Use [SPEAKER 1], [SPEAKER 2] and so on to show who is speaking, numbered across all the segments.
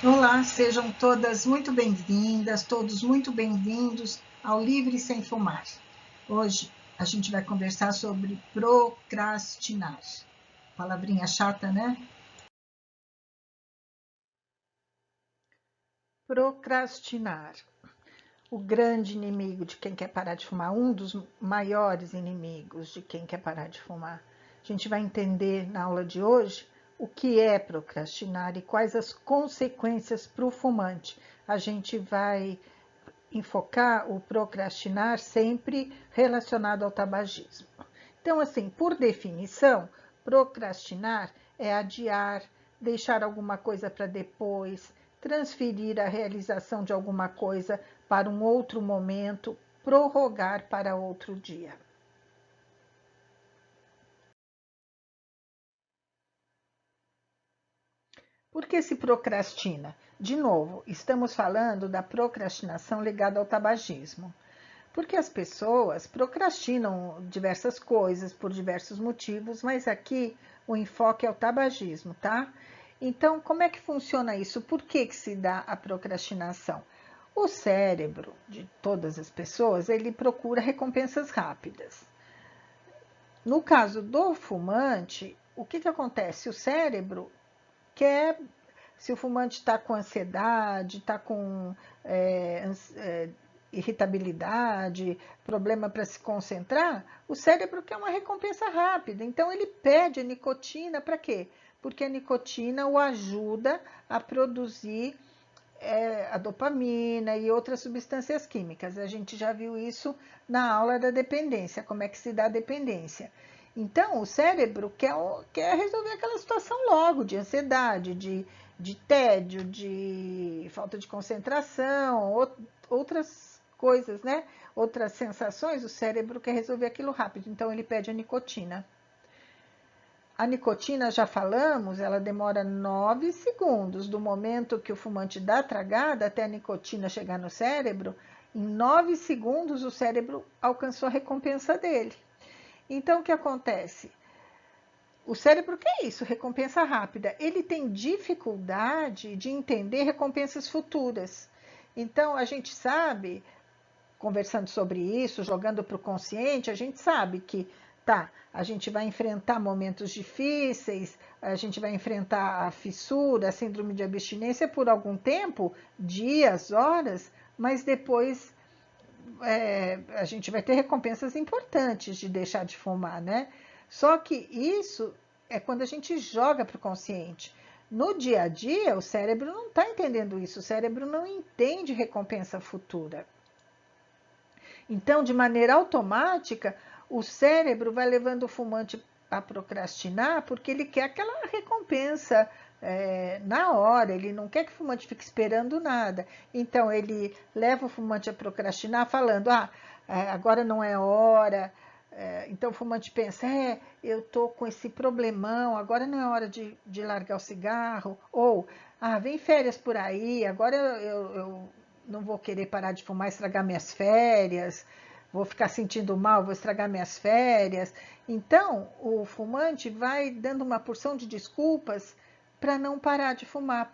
[SPEAKER 1] Olá, sejam todas muito bem-vindas, todos muito bem-vindos ao Livre Sem Fumar. Hoje a gente vai conversar sobre procrastinar. Palavrinha chata, né? Procrastinar. O grande inimigo de quem quer parar de fumar, um dos maiores inimigos de quem quer parar de fumar. A gente vai entender na aula de hoje o que é procrastinar e quais as consequências para o fumante. A gente vai enfocar o procrastinar sempre relacionado ao tabagismo. Então, assim, por definição, procrastinar é adiar, deixar alguma coisa para depois, transferir a realização de alguma coisa para um outro momento, prorrogar para outro dia. Por que se procrastina? De novo, estamos falando da procrastinação ligada ao tabagismo. Porque as pessoas procrastinam diversas coisas por diversos motivos, mas aqui o enfoque é o tabagismo, tá? Então, como é que funciona isso? Por que se dá a procrastinação? O cérebro de todas as pessoas, ele procura recompensas rápidas. No caso do fumante, o que acontece? O cérebro quer, se o fumante está com ansiedade, está com irritabilidade, problema para se concentrar, o cérebro quer uma recompensa rápida. Então ele pede a nicotina para quê? Porque a nicotina o ajuda a produzir a dopamina e outras substâncias químicas. A gente já viu isso na aula da dependência, como é que se dá a dependência. Então, o cérebro quer resolver aquela situação logo, de ansiedade, de tédio, de falta de concentração, outras coisas, né? Outras sensações, o cérebro quer resolver aquilo rápido, então ele pede a nicotina. A nicotina, já falamos, ela demora 9 segundos do momento que o fumante dá a tragada até a nicotina chegar no cérebro. Em 9 segundos, o cérebro alcançou a recompensa dele. Então, o que acontece? O cérebro quer isso, recompensa rápida. Ele tem dificuldade de entender recompensas futuras. Então, a gente sabe, conversando sobre isso, jogando para o consciente, a gente sabe que a gente vai enfrentar momentos difíceis, a gente vai enfrentar a fissura, a síndrome de abstinência por algum tempo, dias, horas, mas depois a gente vai ter recompensas importantes de deixar de fumar, né? Só que isso é quando a gente joga para o consciente. No dia a dia, o cérebro não está entendendo isso, o cérebro não entende recompensa futura. Então, de maneira automática, o cérebro vai levando o fumante a procrastinar porque ele quer aquela recompensa na hora, ele não quer que o fumante fique esperando nada. Então, ele leva o fumante a procrastinar falando, agora não é hora. Então, o fumante pensa, eu estou com esse problemão, agora não é hora de largar o cigarro. Ou, vem férias por aí, agora eu não vou querer parar de fumar, estragar minhas férias, vou ficar sentindo mal, vou estragar minhas férias. Então, o fumante vai dando uma porção de desculpas para não parar de fumar,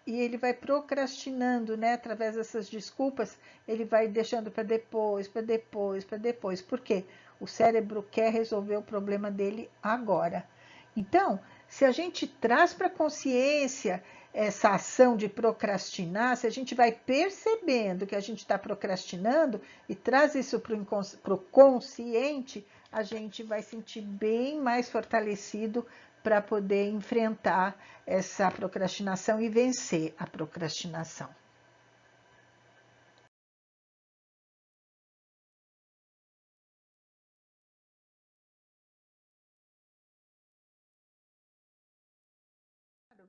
[SPEAKER 1] e ele vai procrastinando, né? Através dessas desculpas, ele vai deixando para depois, para depois, para depois. Por quê? O cérebro quer resolver o problema dele agora. Então, se a gente traz para a consciência essa ação de procrastinar, se a gente vai percebendo que a gente está procrastinando e traz isso para o consciente, a gente vai sentir bem mais fortalecido para poder enfrentar essa procrastinação e vencer a procrastinação.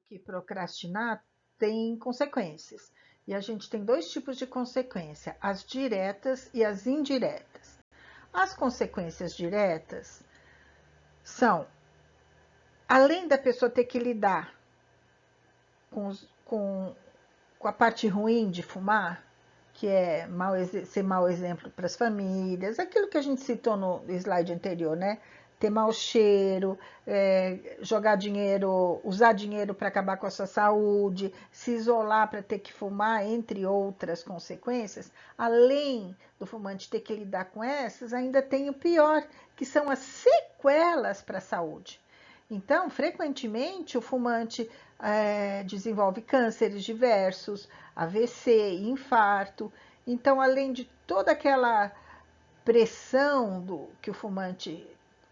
[SPEAKER 1] Que procrastinar tem consequências. E a gente tem dois tipos de consequência, as diretas e as indiretas. As consequências diretas são, além da pessoa ter que lidar com a parte ruim de fumar, que é ser mau exemplo para as famílias, aquilo que a gente citou no slide anterior, né? ter mau cheiro, jogar dinheiro, usar dinheiro para acabar com a sua saúde, se isolar para ter que fumar, entre outras consequências, além do fumante ter que lidar com essas, ainda tem o pior, que são as sequelas para a saúde. Então, frequentemente, o fumante desenvolve cânceres diversos, AVC, infarto. Então, além de toda aquela pressão que o fumante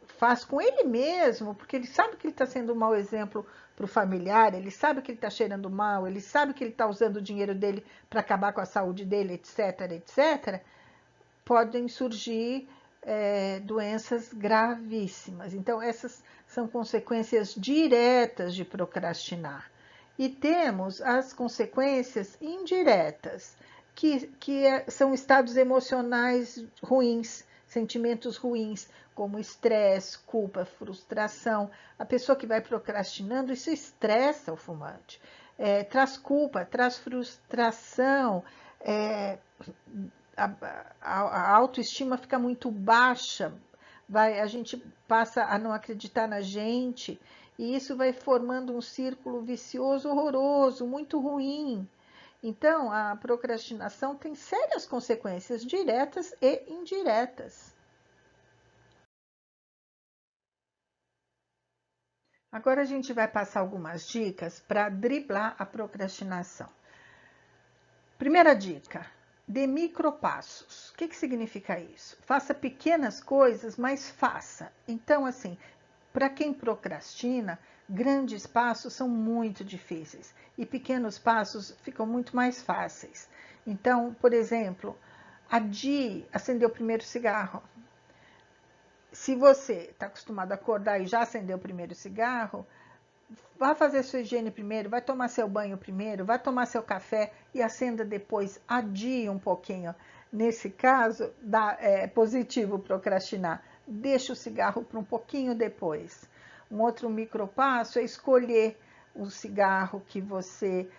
[SPEAKER 1] faz com ele mesmo, porque ele sabe que ele está sendo um mau exemplo para o familiar, ele sabe que ele está cheirando mal, ele sabe que ele está usando o dinheiro dele para acabar com a saúde dele, etc, etc, podem surgir doenças gravíssimas. Então, essas são consequências diretas de procrastinar. E temos as consequências indiretas, que são estados emocionais ruins, sentimentos ruins, como estresse, culpa, frustração. A pessoa que vai procrastinando, isso estressa o fumante. Traz culpa, traz frustração, a autoestima fica muito baixa, a gente passa a não acreditar na gente, e isso vai formando um círculo vicioso horroroso, muito ruim. Então, a procrastinação tem sérias consequências diretas e indiretas. Agora a gente vai passar algumas dicas para driblar a procrastinação. Primeira dica: dê micropassos. O que significa isso? Faça pequenas coisas, mas faça. Então, assim, para quem procrastina, grandes passos são muito difíceis e pequenos passos ficam muito mais fáceis. Então, por exemplo, adie acender o primeiro cigarro. Se você está acostumado a acordar e já acendeu o primeiro cigarro, vá fazer sua higiene primeiro, vai tomar seu banho primeiro, vai tomar seu café e acenda depois, adie um pouquinho. Nesse caso, é positivo procrastinar. Deixa o cigarro para um pouquinho depois. Um outro micropasso é escolher o cigarro que você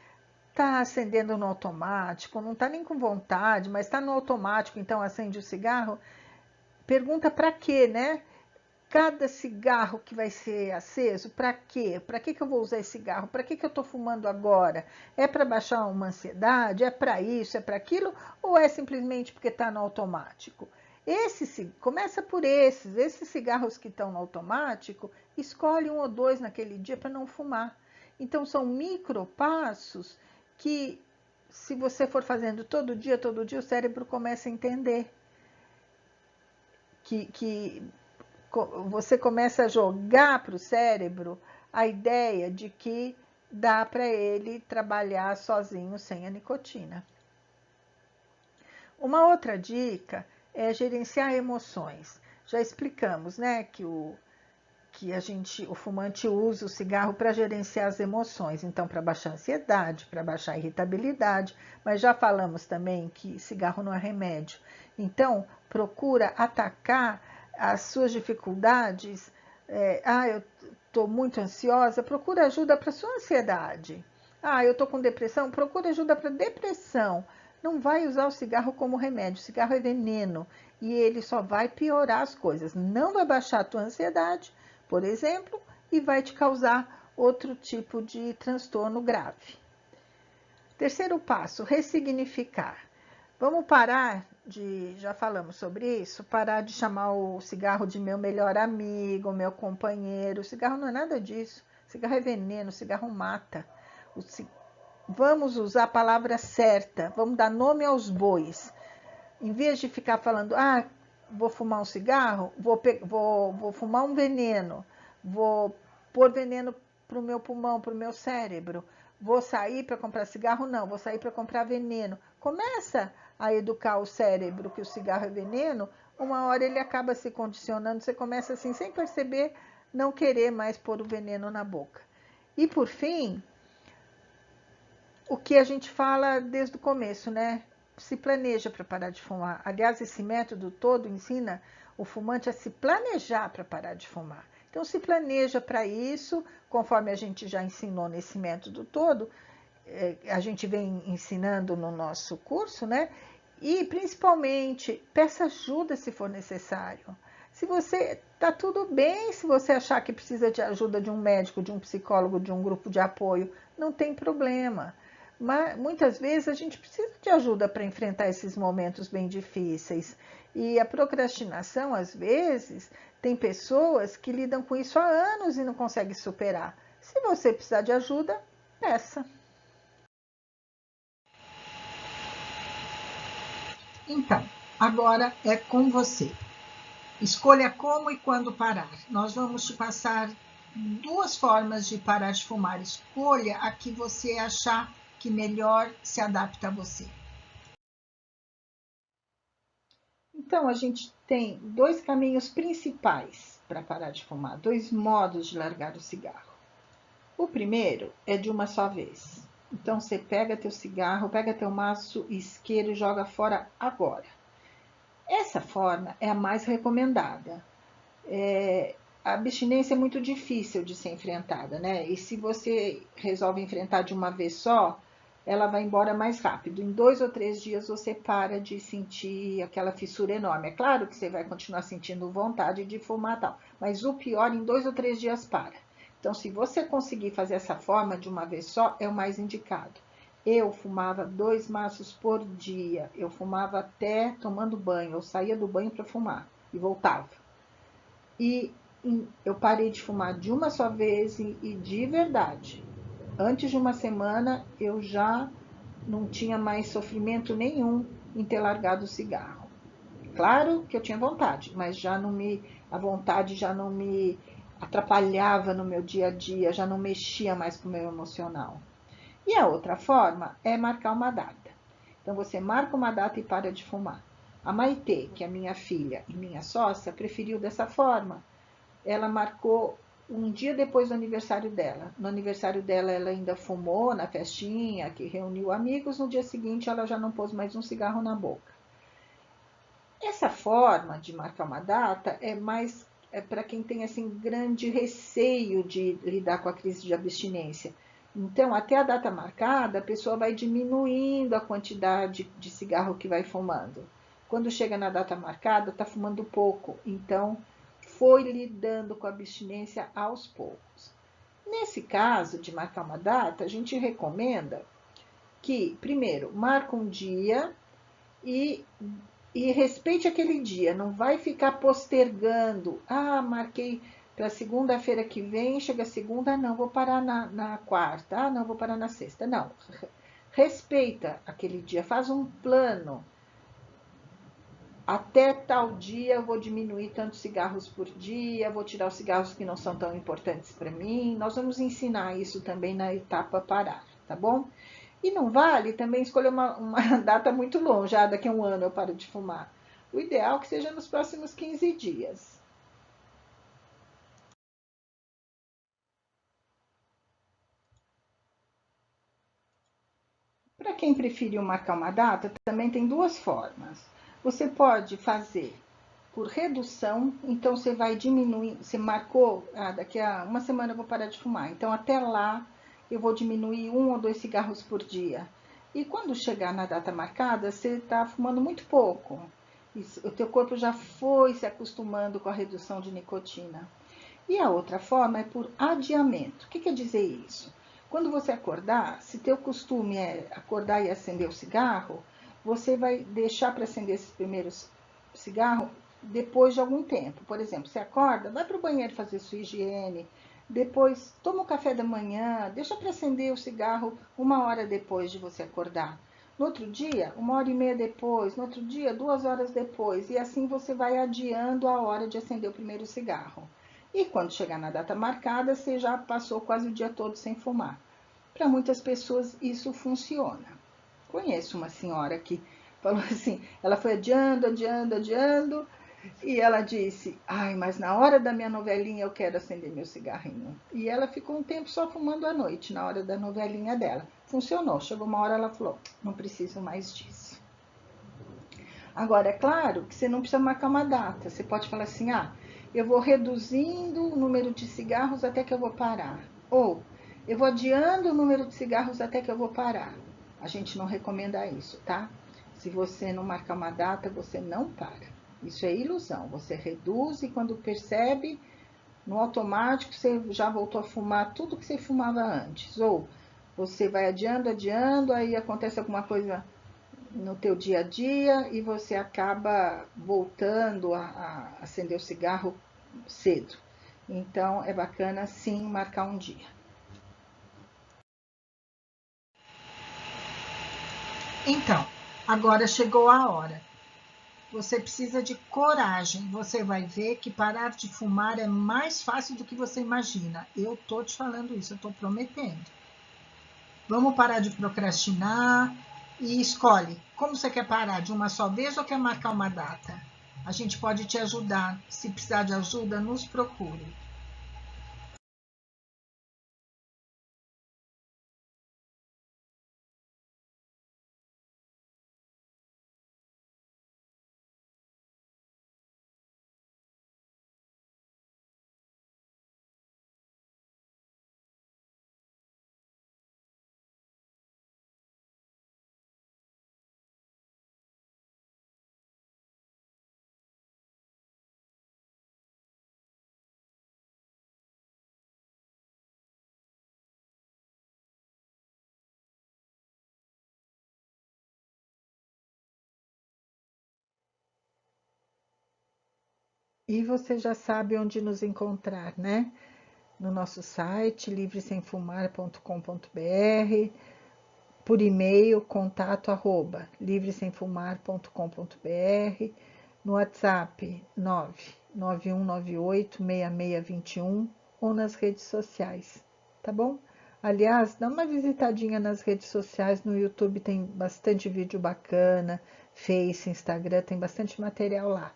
[SPEAKER 1] está acendendo no automático, não está nem com vontade, mas está no automático, então acende o cigarro. Pergunta para quê, né? Cada cigarro que vai ser aceso, para quê? Para que eu vou usar esse cigarro? Para que eu estou fumando agora? É para baixar uma ansiedade? É para isso? É para aquilo? Ou é simplesmente porque está no automático? Começa por esses cigarros que estão no automático, escolhe 1 ou 2 naquele dia para não fumar. Então, são micropassos que, se você for fazendo todo dia, o cérebro começa a entender. Que você começa a jogar para o cérebro a ideia de que dá para ele trabalhar sozinho sem a nicotina. Uma outra dica é gerenciar emoções. Já explicamos, né, que o fumante usa o cigarro para gerenciar as emoções, então para baixar a ansiedade, para baixar a irritabilidade, mas já falamos também que cigarro não é remédio. Então, procura atacar as suas dificuldades. Eu estou muito ansiosa, procura ajuda para sua ansiedade. Eu estou com depressão, procura ajuda para depressão. Não vai usar o cigarro como remédio, o cigarro é veneno e ele só vai piorar as coisas. Não vai baixar a tua ansiedade, por exemplo, e vai te causar outro tipo de transtorno grave. Terceiro passo, ressignificar. Vamos parar já falamos sobre isso, parar de chamar o cigarro de meu melhor amigo, meu companheiro. O cigarro não é nada disso. O cigarro é veneno, o cigarro mata. Vamos usar a palavra certa, vamos dar nome aos bois. Em vez de ficar falando, vou fumar um cigarro, vou fumar um veneno, vou pôr veneno para o meu pulmão, para o meu cérebro, vou sair para comprar cigarro? Não, vou sair para comprar veneno. Começa a educar o cérebro que o cigarro é veneno, uma hora ele acaba se condicionando, você começa assim, sem perceber, não querer mais pôr o veneno na boca. E por fim, o que a gente fala desde o começo, né? Se planeja para parar de fumar. Aliás, esse método todo ensina o fumante a se planejar para parar de fumar. Então, se planeja para isso, conforme a gente já ensinou nesse método todo, a gente vem ensinando no nosso curso, né? E, principalmente, peça ajuda se for necessário. Se você tá tudo bem, se você achar que precisa de ajuda de um médico, de um psicólogo, de um grupo de apoio, não tem problema. Mas muitas vezes a gente precisa de ajuda para enfrentar esses momentos bem difíceis. E a procrastinação, às vezes, tem pessoas que lidam com isso há anos e não conseguem superar. Se você precisar de ajuda, peça. Então, agora é com você. Escolha como e quando parar. Nós vamos te passar duas formas de parar de fumar. Escolha a que você achar que melhor se adapta a você. Então, a gente tem dois caminhos principais para parar de fumar, dois modos de largar o cigarro. O primeiro é de uma só vez. Então, você pega teu cigarro, pega teu maço isqueiro e joga fora agora. Essa forma é a mais recomendada. A abstinência é muito difícil de ser enfrentada, né? E se você resolve enfrentar de uma vez só, ela vai embora mais rápido. Em 2 ou 3 dias você para de sentir aquela fissura enorme. É claro que você vai continuar sentindo vontade de fumar tal, mas o pior, em 2 ou 3 dias para. Então, se você conseguir fazer essa forma de uma vez só, é o mais indicado. Eu fumava 2 maços por dia. Eu fumava até tomando banho. Eu saía do banho para fumar e voltava. E eu parei de fumar de uma só vez e de verdade. Antes de uma semana eu já não tinha mais sofrimento nenhum em ter largado o cigarro. Claro que eu tinha vontade, mas a vontade já não me atrapalhava no meu dia a dia, já não mexia mais com o meu emocional. E a outra forma é marcar uma data. Então você marca uma data e para de fumar. A Maitê, que é minha filha e minha sócia, preferiu dessa forma. Ela marcou um dia depois do aniversário dela. No aniversário dela, ela ainda fumou na festinha, que reuniu amigos. No dia seguinte, ela já não pôs mais um cigarro na boca. Essa forma de marcar uma data é mais para quem tem assim grande receio de lidar com a crise de abstinência. Então, até a data marcada, a pessoa vai diminuindo a quantidade de cigarro que vai fumando. Quando chega na data marcada, está fumando pouco. Então, foi lidando com a abstinência aos poucos. Nesse caso de marcar uma data, a gente recomenda que, primeiro, marque um dia e, e respeite aquele dia. Não vai ficar postergando. Ah, marquei para segunda-feira que vem, chega segunda, não, vou parar na quarta. Ah, não, vou parar na sexta. Não, respeita aquele dia, faz um plano. Até tal dia eu vou diminuir tantos cigarros por dia, vou tirar os cigarros que não são tão importantes para mim. Nós vamos ensinar isso também na etapa parar, tá bom? E não vale também escolher uma data muito longe, daqui a um ano eu paro de fumar. O ideal é que seja nos próximos 15 dias. Para quem preferiu marcar uma data, também tem duas formas. Você pode fazer por redução, então você vai diminuir, você marcou, daqui a uma semana eu vou parar de fumar, então até lá eu vou diminuir 1 ou 2 cigarros por dia. E quando chegar na data marcada, você está fumando muito pouco. O teu corpo já foi se acostumando com a redução de nicotina. E a outra forma é por adiamento. O que quer dizer isso? Quando você acordar, se teu costume é acordar e acender o cigarro, você vai deixar para acender esses primeiros cigarros depois de algum tempo. Por exemplo, você acorda, vai para o banheiro fazer sua higiene, depois toma o café da manhã, deixa para acender o cigarro 1 hora depois de você acordar. No outro dia, 1 hora e meia depois, no outro dia, 2 horas depois, e assim você vai adiando a hora de acender o primeiro cigarro. E quando chegar na data marcada, você já passou quase o dia todo sem fumar. Para muitas pessoas isso funciona. Conheço uma senhora que falou assim, ela foi adiando, adiando, adiando, e ela disse, ai, mas na hora da minha novelinha eu quero acender meu cigarrinho. E ela ficou um tempo só fumando à noite, na hora da novelinha dela. Funcionou, chegou uma hora ela falou, não preciso mais disso. Agora, é claro que você não precisa marcar uma data. Você pode falar assim, eu vou reduzindo o número de cigarros até que eu vou parar. Ou, eu vou adiando o número de cigarros até que eu vou parar. A gente não recomenda isso, tá? Se você não marcar uma data, você não para. Isso é ilusão. Você reduz e quando percebe, no automático você já voltou a fumar tudo que você fumava antes. Ou você vai adiando, adiando, aí acontece alguma coisa no teu dia a dia e você acaba voltando a acender o cigarro cedo. Então é bacana sim marcar um dia. Então, agora chegou a hora. Você precisa de coragem. Você vai ver que parar de fumar é mais fácil do que você imagina. Eu tô te falando isso, eu tô prometendo. Vamos parar de procrastinar e escolhe como você quer parar, de uma só vez ou quer marcar uma data. A gente pode te ajudar. Se precisar de ajuda, nos procure. E você já sabe onde nos encontrar, né? No nosso site livresemfumar.com.br, por e-mail contato@livresemfumar.com.br, no WhatsApp 991986621 ou nas redes sociais, tá bom? Aliás, dá uma visitadinha nas redes sociais, no YouTube tem bastante vídeo bacana, Face, Instagram, tem bastante material lá.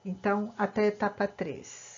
[SPEAKER 1] Então, até a etapa 3.